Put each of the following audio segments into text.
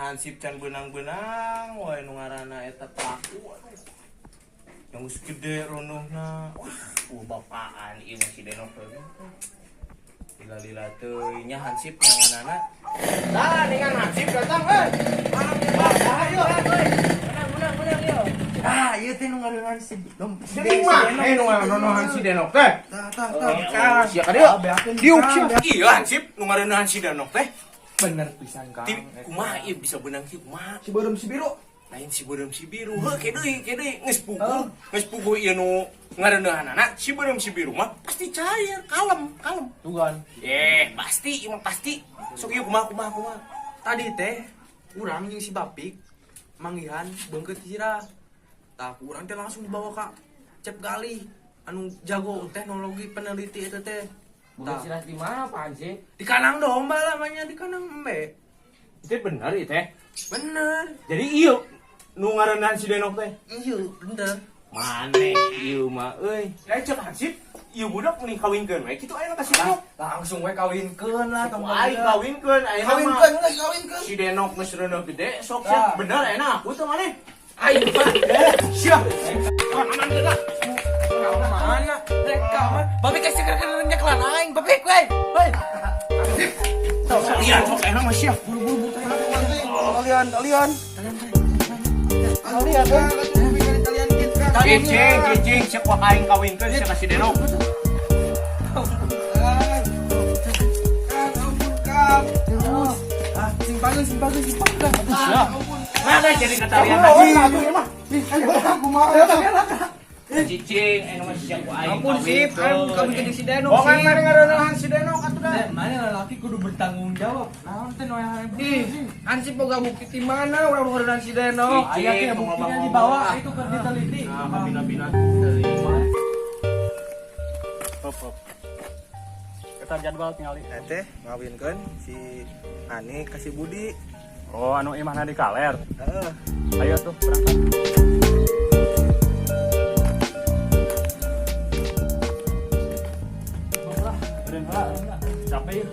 hansip can benang-benang wae nu ngaranna eta paku. Yang geus gede ronohna. Wah, bapaan ieu si Denok teh. Lila-lila teuy nya hansip nganana. Tah ningan hansip datang euy. Ayo euy. Menang yo. Ah, ieu teh nu ngaranna si Denok. Nu ngaranna si Denok teh. Tah. Sia ka dieu. Diuk sia. Iya hansip nu ngaranna si Denok teh. Bener pisan Kang. Kumaha ieu bisa benang si kumaha? Si Beureum si Biru. Lain si Beureum si Biru. Heuh ke deui geus puguh ieu nu ngareuneuhanana si Beureum si Biru mah pasti cair, kalem. Tugan. Pasti, emang pasti. Sok ieu kumaha. Tadi teh urang jeung si Bapik manggihan beungkeut sirah. Tah urang teh langsung dibawa ka Cep Gali anu jago teknologi peneliti eta teh. Tah sirah di mana Pak Hansip? Di Kanang Domba lamanya di Kanang Embe. Itu bener ieu teh. Bener. Jadi ieu nu ngareuneuhan si Denok teh. Iya, bener. Mane ieu mah euy. Cek hansip ieu budak mending kawinkeun we kitu aya ka si Denok. Langsung we kawinkeun lah tong Aing kawinkeun aya mah. Kawinkeun. Si Denok geus reuneuh gede sok sia bener enak aku teh maneh. Ayo Pak. Sia. Aman geus lah. Mana? Reka mah. Babi kasih kerja kelan aing, babi we. Hei. Lihat sok enak mah sia. Buru-buru kalian. Cicing cek wah aing kawinkeun sia ka si Denok. Simpang. Sia. Mana jadi ketarian lagi. Cicing anu mah sia ku aing. Ampun sip, kamu jadi si Denok. Bokan mari ngareuneuhan si Denok atuh dah. Mana lelaki kudu bertanggung jawab. Naon teh nu aya Hansip boga bukti di mana urang ngareuneuhan si Denok. aya teh buktinya dibawa itu keur diteliti. Nah, bina-bina terima. Hop. Kita jadwal tingali. Teh ngawinkeun si Ani ka si Budi. Oh, anu imahna di Kaler. Heeh. Ayo tuh berangkat. Lah, capek ya.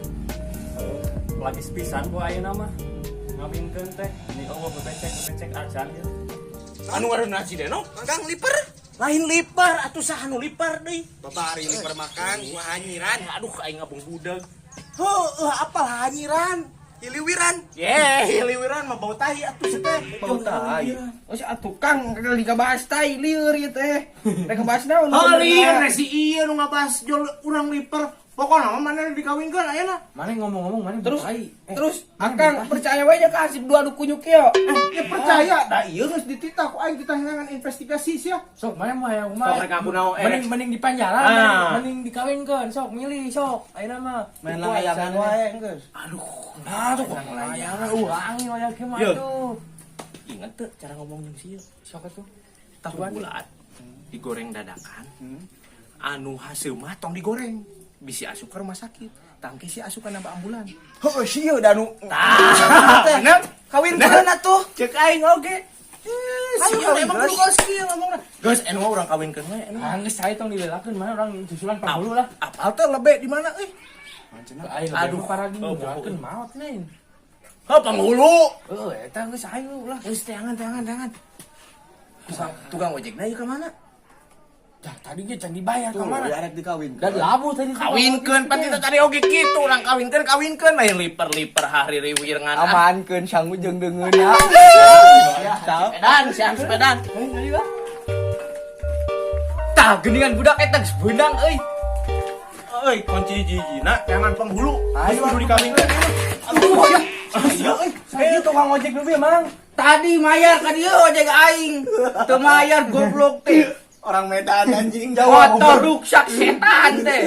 Lagi sepisan ku ayeuna mah. Ngawinkeun teh. Ini eueuh bebecek acan ya. Anu ngareuneuhan si Denok? Kang liper. Lain liper atuh saha nu liper deui? Babari liper makan ku hanyiran. Aduh aing ngabung budag. Heuh, apal hanyiran? Hiliwiran. Hiliwiran mah bau tahi atuh teh. Bau tai. Oh si tukang kada dikabahas tai lieur ieu teh. Rek kabahas naon? Lieur si ieu nu ngabahas jol urang liper. Pokona mah maneh dikawinkeun ayeuna. Mana ngomong-ngomong mana Terus tai. terus Akang percaya we nya ka Hansip dua kunyuk ieu. Ya percaya da ieu geus dititah ku aing ditanyakan investigasi sia. Sok mana mah yang Sok mah. rek aku naon Mending di penjara, mending dikawinkeun. Sok milih sok. Ayeuna mah Main layangan wae geus. Aduh, layangan ulangi wayah ke mah tuh. Ingat teu cara ngomong jeung si ieu? Sok atuh. Tahu bulat digoreng dadakan. Anu hasil mah tong digoreng. Bisi asup ke rumah sakit. Tangke si asup ka nambah ambulan. Heuh, si ieu danu. Bener? Kawinkeun atuh. Cek aing oge. Ayo, Emang geus. kudu geus kieu ngomongna. Geus anu urang kawinkeun we anu. Geus saya tong dilelakeun mana orang susulan pahulu lah. Apal teh lebe di mana euy? Aduh, paragi ngelakeun maot lain. Heuh panghulu. Eta geus ayo lah. Geus teangan. Tukang ojekna ieu ka mana? Dah tadinya can dibayar ka mana? Arek dikawinkeun. Dan labu tadi Kawinkeun pati tadi oge kitu urang kawinkeun lain liper hari riwir ngan. Amankeun sanggu jeung deungeun ya. Sepedan, siang sepedan. Tah geuningan budak eta geus beunang euy. Euy, kunci jijina jangan penghulu. Ayo kudu dikawinkeun. Aduh, ya. Saya tukang ojek dulu ya, Mang. Tadi mayar ka dieu ojek aing. Teu mayar goblok teh. Orang Medan anjing Jawa. Motor ruksak setan teh.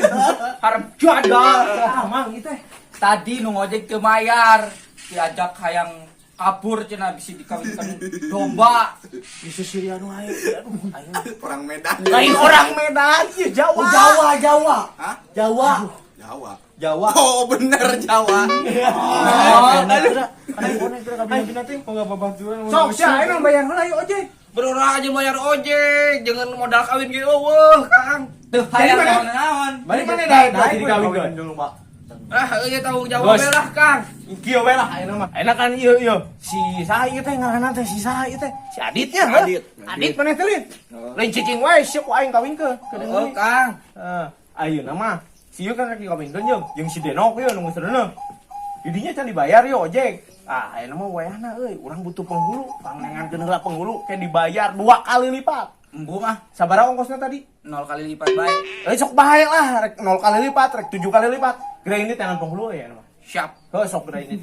Harap jada. Mang itu. Tadi nu ngojek teu mayar. Diajak hayang kabur cenah bisi dikawinkeun domba. Disusuri anu ae. Aduh, Orang Medan. Lain orang Medan, ieu Jawa. Jawa. Hah? Jawa. Jawa. Oh, bener Jawa. Sok sia ayeuna bayar heula ieu ojek. Berurang aja bayar ojek, jangan modal kawin ge eueuh, Kang. Teu hayang naon-naon. Balik mana dah jadi kawinkeun? Dulu, Pak. Iya tahu jawab Bos. lah Kang. Kieu we lah ayeuna mah. Enak kan ieu ieu. Si saha ieu teh ngaranna teh si saha ieu teh? Si Adit nya. Adit. Adit maneh teh Lin. Lain cicing wae sieu ku aing kawinkeun. Oh Kang. Ayeuna mah si ieu kan rek dikawinkeun jeung si Denok ieu nu geus reuneuh. Didinya can dibayar yo ojek. Ayeuna mah wayahna euy, urang butuh penghulu, pangnengankeun heula penghulu kayak dibayar 2 kali lipat. Embu mah Sabaraha ongkosna tadi? 0 kali lipat baik. Sok bae lah, rek 0 kali lipat, rek 7 kali lipat. Geura ini tangan penghulu ya mah. Siap. Heuh sok geura ini.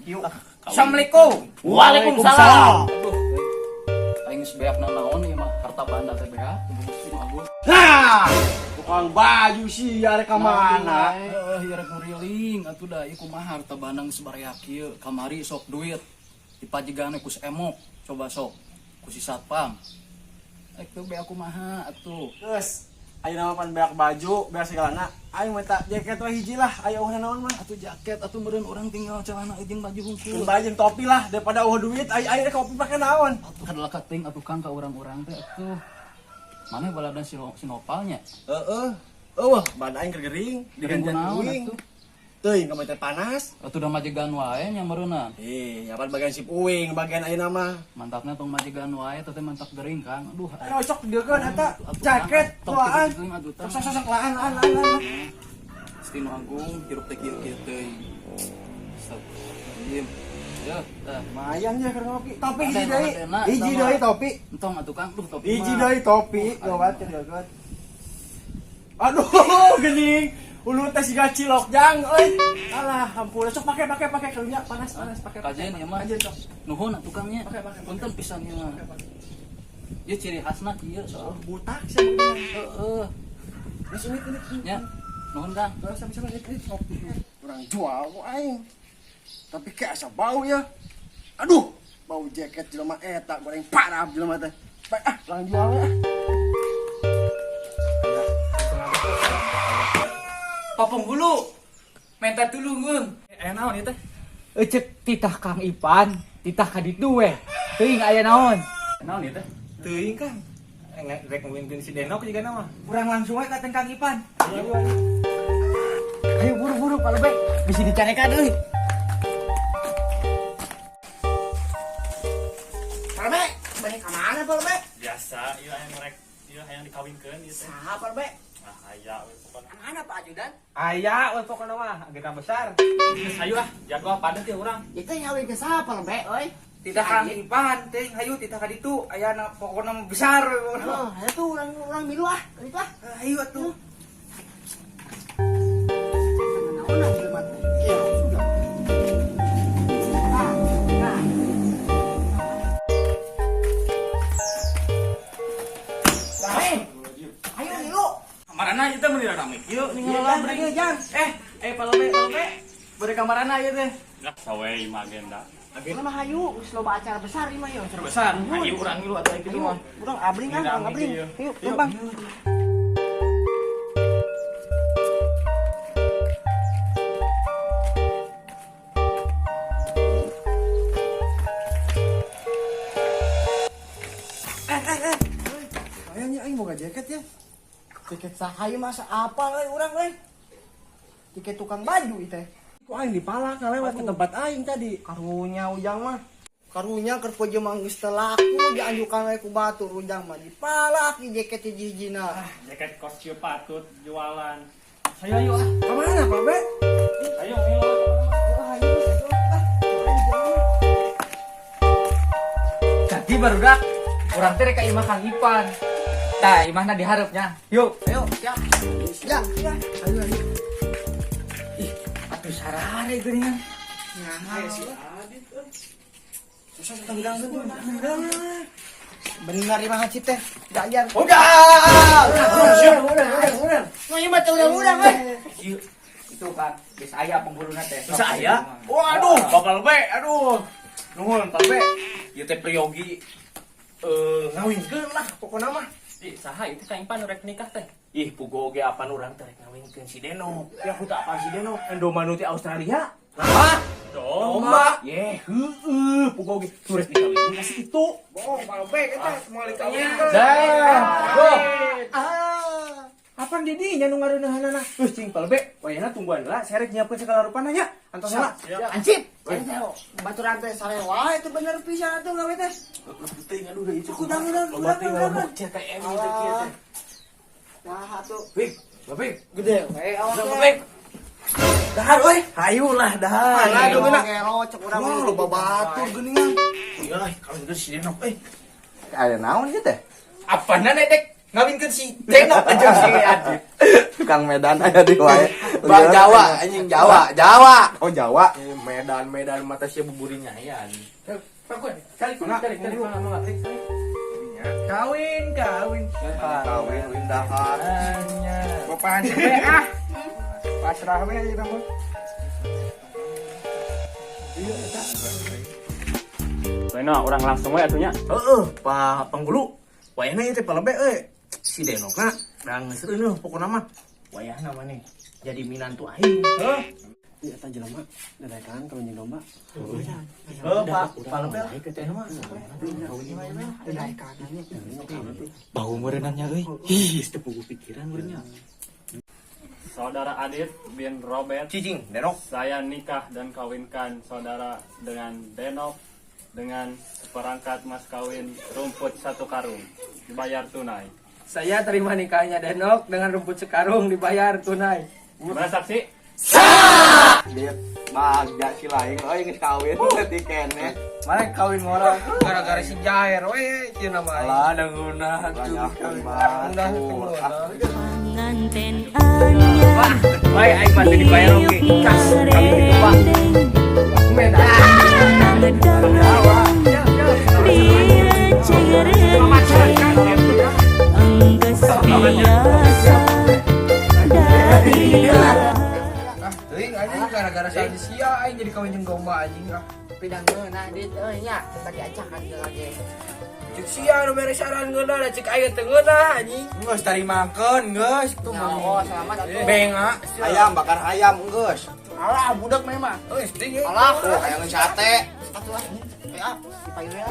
Yuk. Assalamualaikum. Waalaikumsalam. Aing geus beak naon ieu mah harta banda teh beak Gusti Agung. Nah, tukang baju sih arek ka mana? Ieu rek nguriling atuh da ieu kumaha harta banda geus bareak ieu kamari sok duit dipajigane ku emok coba sok ku si satpam. Teu beak kumaha atuh. Geus, ayeuna mah pan beak baju, beak segalana. Aing minta jaket we hiji lah, aya eueuhna naon mah. Atuh jaket atuh meureun urang tinggal celana jeung baju hungkul. Jeung baju jeung topi lah daripada eueuh duit, ai rek kopi pake naon. Atuh kadala kating atuh Kang ka urang-urang teh atuh. Maneh balada sinopalnya. Heeh. Eueuh, badan aing keur gering, Gering digantian kunaon uing. atuh? Teuing ka teh panas. Atuh da majegan wae nya meureunna. Nyapan bagian sip uing, bagian ayeuna mah. Mantapna tong majegan wae teh mantap gering Kang. Aduh. Cocok deukeun eta jaket tuaan. Sok laan. Stino Agung hirup teh kieu-kieu teuing. Stop. Diam. Ya, tah. Lumayan ya keur ngopi. Topi Ada hiji yang deui. enak, Hiji sama. deui topi. Entong atuh Kang, duh topi. Hiji mah. deui topi, gawat deukeun. Aduh, geuning. Ulu teh siga cilok jang euy. Alah, ampun. Sok pake karunya panas pake. Kajian ieu mah. Kajian sok. Nuhun atuh Kang nya. Pake. Punten pisan ieu mah. Ieu ciri khasna kieu soal. Butak sih bener. Heeh. Geus ini. Nya. Nuhun Kang. Terus sama ini ngopi. Orang jual ku aing. Tapi kayak asa bau ya. Aduh, bau jaket jelema eta goreng parah jelema teh. Baik orang jual ya. Papenghulu. Minta tulungun. Naon ieu teh? Cek titah Kang Ipan, titah ka ditu we. Teuing aya naon? Naon ieu teh? Teuing Kang. Rek ngawinkeun si Denok juga nama. Urang langsung we ka teh Kang Ipan. Ayo buru-buru palebek, bisa dicarekan euy. Parbe, balik ka mana Parbe? Biasa ieu hayang dikawinkeun ieu teh. Saha Parbe? Aya we pokona. Mana Pak Ajudan? Aya we pokona mah agak besar. Geus hayu ah, jago padet ya urang. Itu ngawin ke saha Parbe, euy? Titah Kang Ipan, teh hayu titah ka ditu aya na pokona mah besar we pokona. Oh, itu orang milu ah, itu ah. Hayu atuh. Naon ah jelema teh? Iya, sudah. Nah. Bae. Ayo milu. Kamarana ieu teh meuli rame. Yuk Iya, ninggal lah iya, Jang. palebe. Bade kamarana ieu teh. Dah sawe ima agenda. Agenda mah hayu, geus loba acara besar ieu mah yo. Besar, hayu urang ngilu atuh kitu mah. Urang abring kan, Rame abring. kieu. Yuk, Bang. Kayaknya aing boga jaket ya. Jaket sahayu masa apa euy urang euy. Tiket tukang baju itu teh. Ku aing dipalak lewat ke tempat aing tadi. Karunya ujang mah. Karunya keur poje mah geus teu laku dianjukan we ku batur ujang mah dipalak di jaket hiji-hijina. Jaket kos kieu patut jualan. Hayu ah. Ka mana Pak Be? Ayo ngilu. Ayo. Jadi barudak, urang teh rek ka imah Kang Ipan. Tah, imahna diharapnya. Yuk, Ayo, siap. Ya, ya. Ayo, ayo. atuh sarare geuningan. Susah tenggang tuh. Benar imah hacit teh. Jajan. Udah. Udah. Mau imah teh udah we. Itu kan, geus aya penghuluna teh. Geus aya? Waduh, bakal be. Aduh. Nuhun, Pak Be. Ieu teh priyogi ngawinkeun lah pokona mah. Di saha ieu teh Kang Ipan rek nikah teh. Ih, pugo ge apan urang teh rek ngawinkeun si Denok. Ya ku tak apa si Denok. Endomanu teh Australia. Hah? Domba. Ye, heueuh, pugo ge turek dikawinkeun ka si kitu. Bohong Pak Be eta moal dikawinkeun. Dah. Go. Ah. Kapan didinya nu ngareunahanana? Geus cing palebe, wayahna tungguan heula serek nyiapkeun segala rupana nya. Antos heula. Ansip. Baturan teh sare wae itu bener pisan atuh gawe teh. Teuing aduh deui cukup. Udah. CTM itu kieu teh. Nah, atuh. Pik, Bapik. Gede wae awak teh. Bapik. Dahar euy, hayu lah dahar. Ayo geuna rocok urang. Wah, loba batur geuningan. Iya, kalau geus si Denok Aya naon ieu teh? Apana netek ngawinkeun si Denok aja si Adit. Tukang Medan aya di wae. Bang Jawa anjing Jawa. Oh, Jawa. Medan mata sia buburinya ya. Kali mangga. Kawin. Kawin windahan. Bapahan we ah. Pasrah we ieu mah. Soalnya orang langsung we atunya. Heeh, Pak Panggulu. Wayahna ieu teh palebe euy. Si Denokna da geus reuneuh pokona mah. Wayahna maneh jadi minantu aing. Heuh. Ieu eta jelema dadakan kawin jeung domba. Heuh, Pak. Palebe lah. Bau merenangnya euy. Ih, teu puguh pikiran urangnya. Saudara Adit bin Robert, Cicing, Denok. saya nikah dan kawinkan saudara dengan Denok dengan seperangkat mas kawin rumput 1 karung dibayar tunai. Saya terima nikahnya Denok dengan rumput sekarung dibayar tunai. Mana saksi? Dia bagja si lain euy geus kawin teh kene. Mana kawin orang gara-gara si Jair we ieu nama aing. Lah danguna hatuh kawin. Pengantin anyar Wah, bae aing mah teu dibayar oge. Kas kami diubah. Enggeus biasa dari Teuing anjing gara-gara saldi sia aing jadi kawin jeung domba anjing ah. Pidangeuna dit euy nya tadi acakan lagi. Cek sia nu mere saran geuna da cek aing teu geuna anjing. Geus tarimakeun geus tuh Oh, selamat atuh. benga. Ayam bakar ayam geus. Alah budak mah mah. Euy, ting. Alah, aya sate. Atuh ah. Ya, dipayu ya.